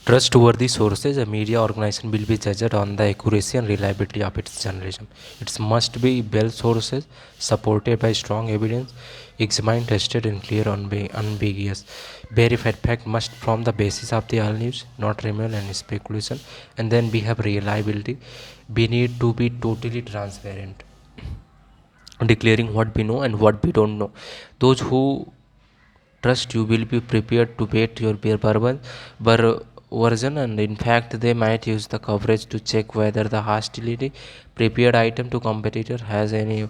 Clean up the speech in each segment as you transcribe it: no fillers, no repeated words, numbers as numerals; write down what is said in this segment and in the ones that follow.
Trustworthy sources, a media organization will be judged on the accuracy and reliability of its journalism. It must be well sources, supported by strong evidence, examined, tested, and clear, unambiguous. Verified fact must form the basis of the all news, not rumor and speculation. And then we have reliability. We need to be totally transparent, declaring what we know and what we don't know. Those who trust you will be prepared to bet your version, and in fact they might use the coverage to check whether the hostility prepared item to competitor has any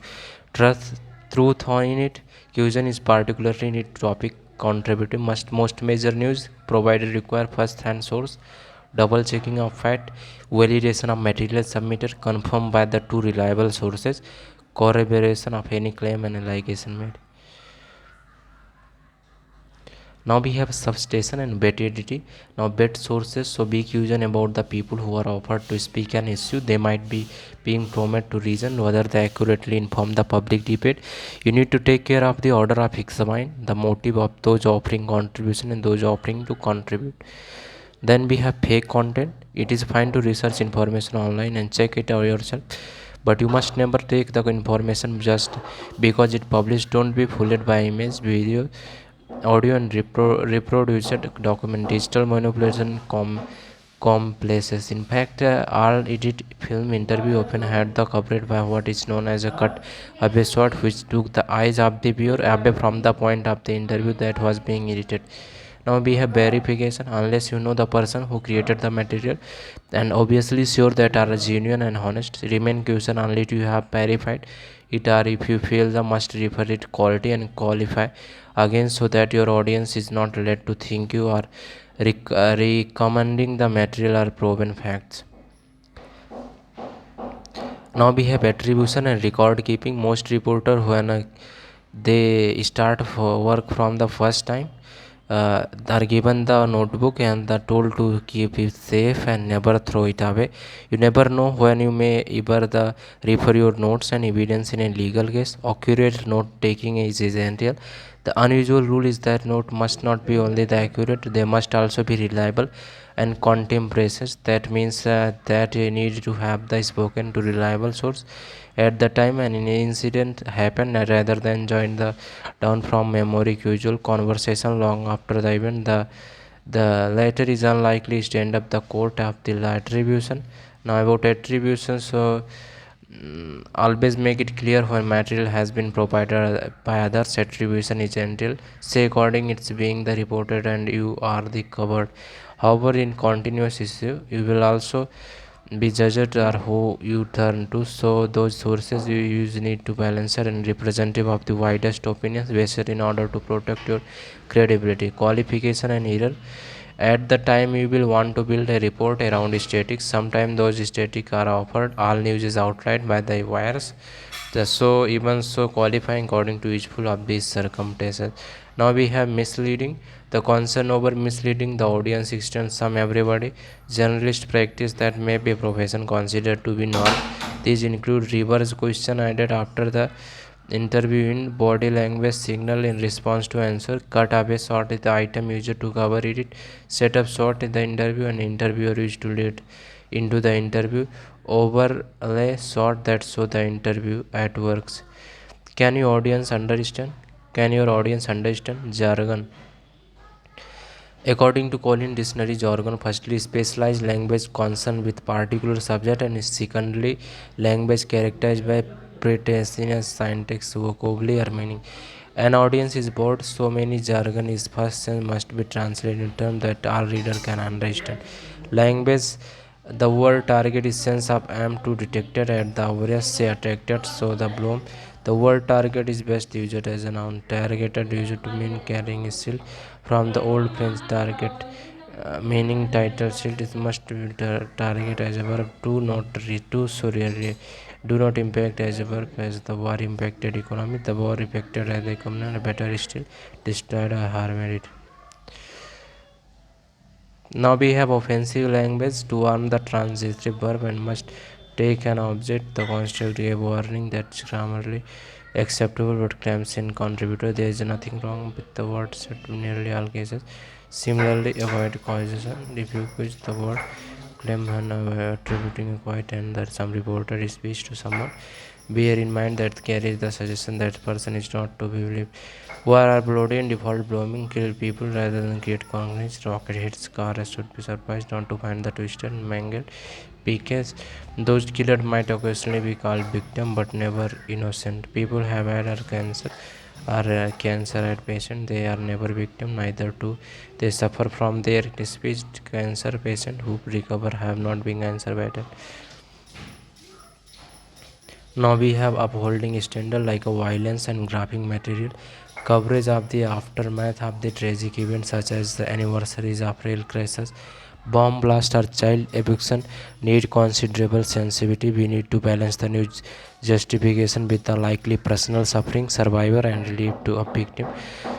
truth in it. Cusion is particularly in its topic contributing. Most major news provided require first hand source, double checking of fact, validation of material submitted confirmed by the two reliable sources, corroboration of any claim and allegation made. Now we have substation and validity. Now bet sources, so be curious about the people who are offered to speak an issue. They might be being promoted to reason whether they accurately inform the public debate. You need to take care of the order of examine the motive of those offering contribution and those offering to contribute. Then we have fake content. It is fine to research information online and check it out yourself, but you must never take the information just because it published. Don't be fooled by image, video, audio and reproduced document. Digital manipulation complaces. In fact, all edit film interview often had the covered by what is known as a cut away shot, which took the eyes of the viewer away from the point of the interview that was being edited. Now we have verification. Unless you know the person who created the material and obviously sure that are genuine and honest, remain question only to have verified it, or if you feel the must refer it quality and qualify again, so that your audience is not led to think you are recommending the material or proven facts. Now we have attribution and record keeping. Most reporter when they start work from the first time, are given the notebook and are told to keep it safe and never throw it away. You never know when you may ever the refer your notes and evidence in a legal case. Accurate note taking is essential. The unusual rule is that note must not be only the accurate, they must also be reliable and contemporaneous. That means that you need to have the spoken to reliable source at the time an incident happened, rather than join the down from memory usual conversation long after the event. The latter is unlikely to stand up the court of the attribution. Now about attribution, so always make it clear when material has been provided by others. Attribution is gentle, say according it's being the reported and you are the covered. However, in continuous issue you will also be judged or who you turn to, so those sources you use need to balance and representative of the widest opinions based in order to protect your credibility. Qualification and error. At the time you will want to build a report around statics. Sometimes those statics are offered. All news is outlined by the wires. So even so qualifying according to each full of these circumstances. Now we have misleading. The concern over misleading the audience extends some everybody. Journalist practice that may be a profession considered to be norm. These include reverse question added after the interview in body language signal in response to answer, cut away short is the item used to cover it, set up short in the interview and interviewer used to lead into the interview, overlay short that show the interview at works. Can your audience understand? Can your audience understand? Jargon. According to Collins Dictionary, jargon firstly specialized language concerned with particular subject, and secondly language characterized by pretentious syntax, vocabulary or meaning. An audience is bored, so many jargon is first sense must be translated in terms that all reader can understand. Language. The word target is sense of aim to detected at the average say attracted, so the bloom. The word target is best used as a noun. Targeted used to mean carrying a shield from the old French target, meaning title shield. It must be target as a verb. Do not do not impact as a verb, as the war impacted economy. The war affected as the economy, and better still destroyed or harmed it. Now we have offensive language to arm the transitive verb and must take an object. The construct gave warning that's grammatically acceptable but claims in contributor. There is nothing wrong with the word set in nearly all cases. Similarly, avoid causation. If you use the word claim when attributing a quote and that some reporter speech to someone, bear in mind that carries the suggestion that person is not to be believed. War are bloody and default blooming, kill people rather than create conflicts. Rocket hits cars should be surprised not to find the twisted, mangled pieces. Those killed might occasionally be called victim, but never innocent. People have had cancer at patient. They are never victim, neither do they suffer from their speech. Cancer patient who recover have not been cancer battle. Now we have upholding standard like a violence and graphic material, coverage of the aftermath of the tragic events such as the anniversaries of rail crashes, bomb blast or child abduction need considerable sensitivity. We need to balance the news justification with the likely personal suffering, survivor and relief to a victim.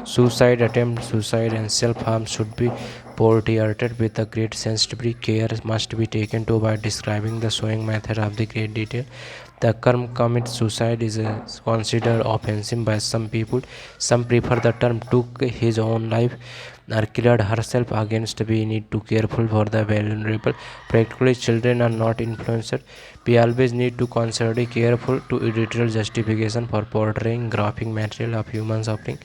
Suicide attempt, suicide and self-harm should be portrayed with a great sensitivity. Care must be taken to avoid describing the sewing method of the great detail. The term commit suicide is considered offensive by some people. Some prefer the term took his own life or killed herself. Against we need to careful for the vulnerable. Practically children are not influenced. We always need to consider careful to editorial justification for portraying graphic material of human suffering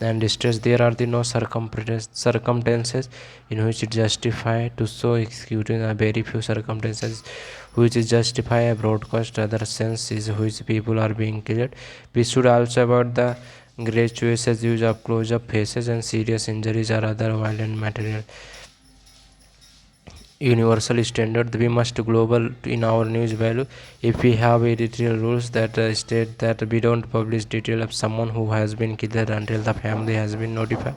and distress. There are no circumstances in which it justify to so executing a very few circumstances which justify a broadcast. Other sense is which people are being killed. We should also avoid the gratuitous use of close-up faces and serious injuries or other violent material. Universal standard, we must global in our news value. If we have editorial rules that state that we don't publish detail of someone who has been killed until the family has been notified,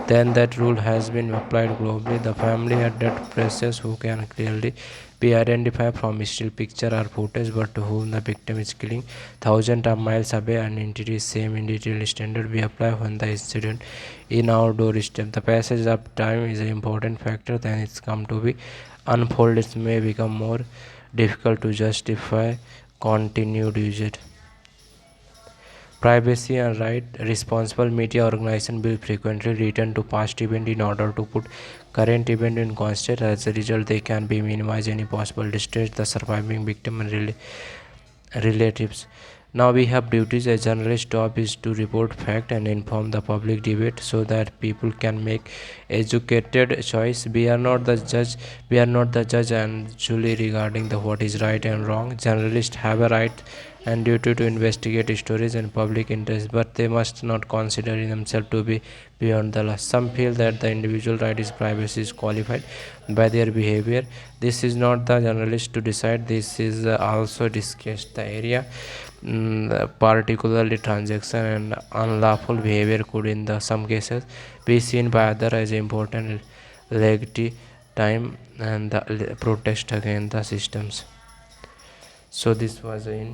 then that rule has been applied globally. The family at that process who can clearly be identified from still picture or footage, but to whom the victim is killing thousands of miles away, and entity same in detail standard we apply when the incident in our doorstep. The passage of time is an important factor. Then it's come to be unfold. It may become more difficult to justify continued usage. Privacy and right. Responsible media organization will frequently return to past event in order to put current event in context. As a result, they can be minimize any possible distress the surviving victim and relatives. Now we have duties. A journalist job is to report fact and inform the public debate so that people can make educated choice. We are not the judge. We are not the judge and jury regarding the what is right and wrong. Journalists have a right and duty to investigate stories and public interest, but they must not consider themselves to be beyond the law. Some feel that the individual right is privacy is qualified by their behavior. This is not the journalist to decide. This is also discussed the area. Particularly transaction and unlawful behavior could in the some cases be seen by other as important legality time and the protest against the systems. So this was in